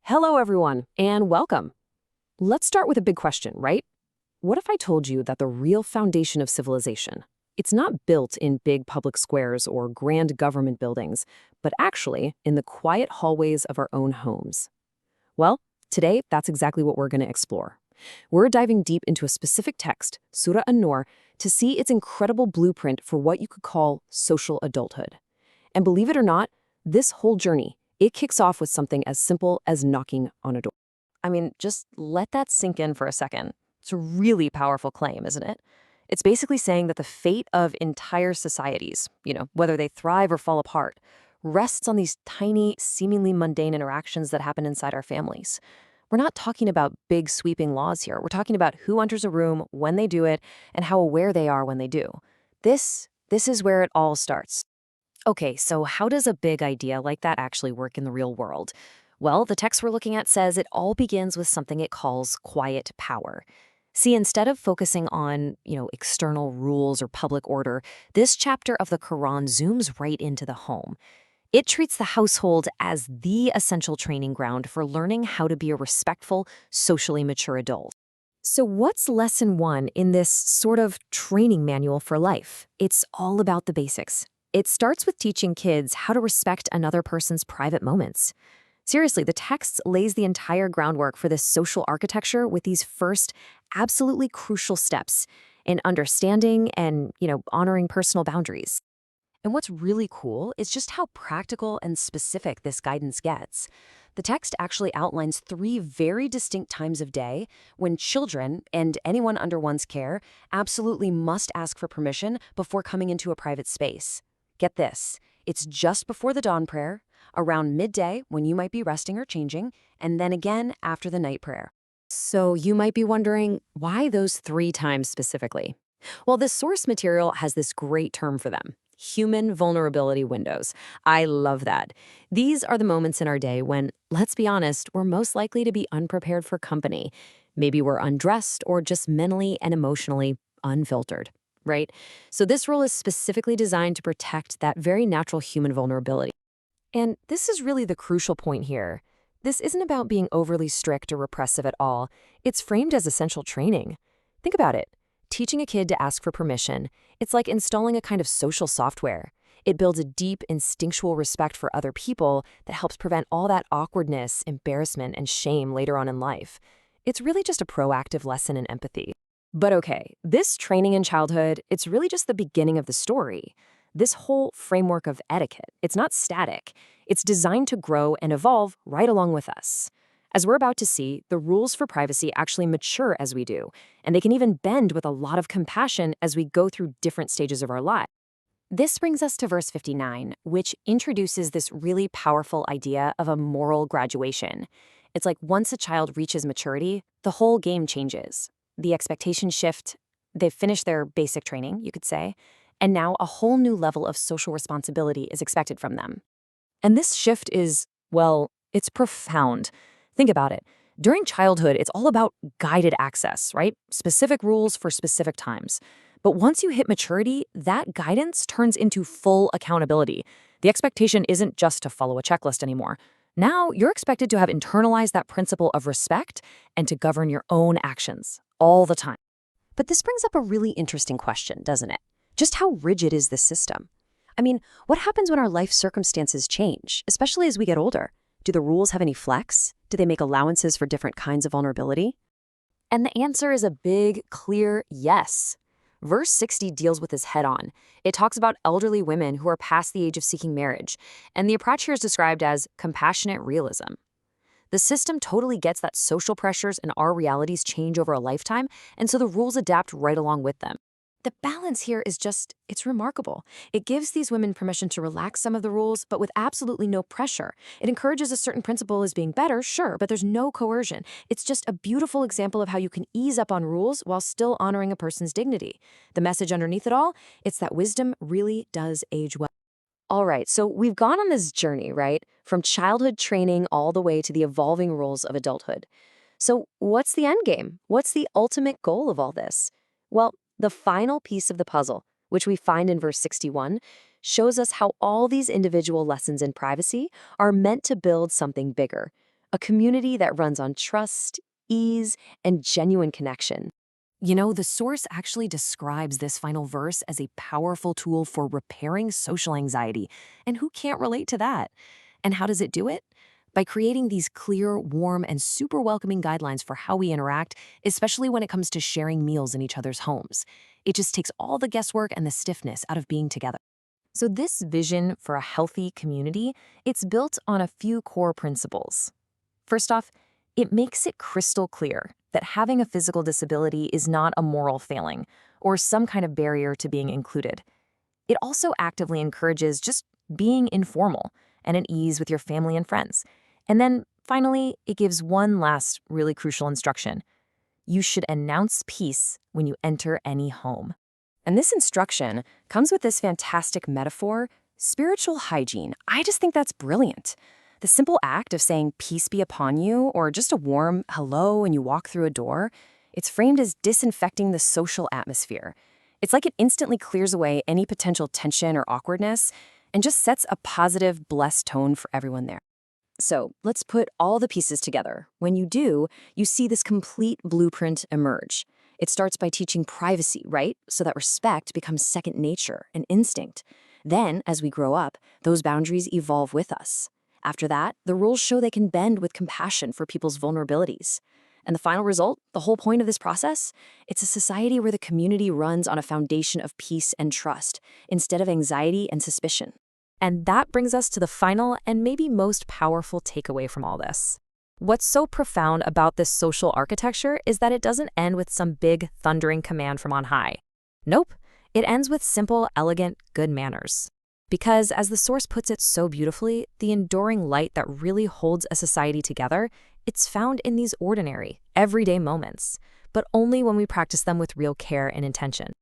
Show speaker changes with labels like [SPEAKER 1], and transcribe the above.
[SPEAKER 1] Hello, everyone, and welcome. Let's start with a big question, right? What if I told you that the real foundation of civilization, it's not built in big public squares or grand government buildings, but actually in the quiet hallways of our own homes? Well, today, that's exactly what we're going to explore. We're diving deep into a specific text, Surah An-Nur, to see its incredible blueprint for what you could call social adulthood. And believe it or not, this whole journey, it kicks off with something as simple as knocking on a door. I mean, just let that sink in for a second. It's a really powerful claim, isn't it? It's basically saying that the fate of entire societies, whether they thrive or fall apart, rests on these tiny, seemingly mundane interactions that happen inside our families. We're not talking about big sweeping laws here. We're talking about who enters a room, when they do it, and how aware they are when they do. This is where it all starts. Okay, so how does a big idea like that actually work in the real world? Well, the text we're looking at says it all begins with something it calls quiet power. See, instead of focusing on, external rules or public order, this chapter of the Quran zooms right into the home. It treats the household as the essential training ground for learning how to be a respectful, socially mature adult. So what's lesson one in this sort of training manual for life? It's all about the basics. It starts with teaching kids how to respect another person's private moments. Seriously, the text lays the entire groundwork for this social architecture with these first, absolutely crucial steps in understanding and, honoring personal boundaries. And what's really cool is just how practical and specific this guidance gets. The text actually outlines 3 very distinct times of day when children and anyone under one's care absolutely must ask for permission before coming into a private space. Get this, it's just before the dawn prayer, around midday when you might be resting or changing, and then again after the night prayer. So you might be wondering, why those 3 times specifically? Well, this source material has this great term for them: human vulnerability windows. I love that. These are the moments in our day when, let's be honest, we're most likely to be unprepared for company. Maybe we're undressed or just mentally and emotionally unfiltered, right? So this rule is specifically designed to protect that very natural human vulnerability. And this is really the crucial point here. This isn't about being overly strict or repressive at all. It's framed as essential training. Think about it. Teaching a kid to ask for permission, it's like installing a kind of social software. It builds a deep, instinctual respect for other people that helps prevent all that awkwardness, embarrassment, and shame later on in life. It's really just a proactive lesson in empathy. But okay, this training in childhood, it's really just the beginning of the story. This whole framework of etiquette, it's not static. It's designed to grow and evolve right along with us. As we're about to see, the rules for privacy actually mature as we do, and they can even bend with a lot of compassion as we go through different stages of our life. This brings us to verse 59, which introduces this really powerful idea of a moral graduation. It's like once a child reaches maturity, the whole game changes. The expectations shift, they've finished their basic training, you could say, and now a whole new level of social responsibility is expected from them. And this shift is, well, it's profound. Think about it. During childhood, it's all about guided access, right? Specific rules for specific times. But once you hit maturity, that guidance turns into full accountability. The expectation isn't just to follow a checklist anymore. Now, you're expected to have internalized that principle of respect and to govern your own actions all the time. But this brings up a really interesting question, doesn't it? Just how rigid is this system? I mean, what happens when our life circumstances change, especially as we get older? Do the rules have any flex? Do they make allowances for different kinds of vulnerability? And the answer is a big, clear yes. Verse 60 deals with this head-on. It talks about elderly women who are past the age of seeking marriage, and the approach here is described as compassionate realism. The system totally gets that social pressures and our realities change over a lifetime, and so the rules adapt right along with them. The balance here is it's remarkable. It gives these women permission to relax some of the rules, but with absolutely no pressure. It encourages a certain principle as being better, sure, but there's no coercion. It's just a beautiful example of how you can ease up on rules while still honoring a person's dignity. The message underneath it all, it's that wisdom really does age well. All right, so we've gone on this journey, right? From childhood training all the way to the evolving roles of adulthood. So what's the end game? What's the ultimate goal of all this? Well, the final piece of the puzzle, which we find in verse 61, shows us how all these individual lessons in privacy are meant to build something bigger,
[SPEAKER 2] a community that runs on trust, ease, and genuine connection.
[SPEAKER 1] You know, the source actually describes this final verse as a powerful tool for repairing social anxiety. And who can't relate to that? And how does it do it? By creating these clear, warm, and super welcoming guidelines for how we interact, especially when it comes to sharing meals in each other's homes. It just takes all the guesswork and the stiffness out of being together. So this vision for a healthy community, it's built on a few core principles. First off, it makes it crystal clear that having a physical disability is not a moral failing or some kind of barrier to being included. It also actively encourages just being informal and at ease with your family and friends. And then, finally, it gives one last really crucial instruction. You should announce peace when you enter any home. And this instruction comes with this fantastic metaphor, spiritual hygiene. I just think that's brilliant. The simple act of saying peace be upon you, or just a warm hello when you walk through a door, it's framed as disinfecting the social atmosphere. It's like it instantly clears away any potential tension or awkwardness and just sets a positive, blessed tone for everyone there. So let's put all the pieces together. When you do, you see this complete blueprint emerge. It starts by teaching privacy, right? So that respect becomes second nature, an instinct. Then, as we grow up, those boundaries evolve with us. After that, the rules show they can bend with compassion for people's vulnerabilities. And the final result, the whole point of this process, it's a society where the community runs on a foundation of peace and trust, instead of anxiety and suspicion. And that brings us to the final and maybe most powerful takeaway from all this. What's so profound about this social architecture is that it doesn't end with some big, thundering command from on high. Nope, it ends with simple, elegant, good manners. Because, as the source puts it so beautifully, the enduring light that really holds a society together, it's found in these ordinary, everyday moments, but only when we practice them with real care and intention.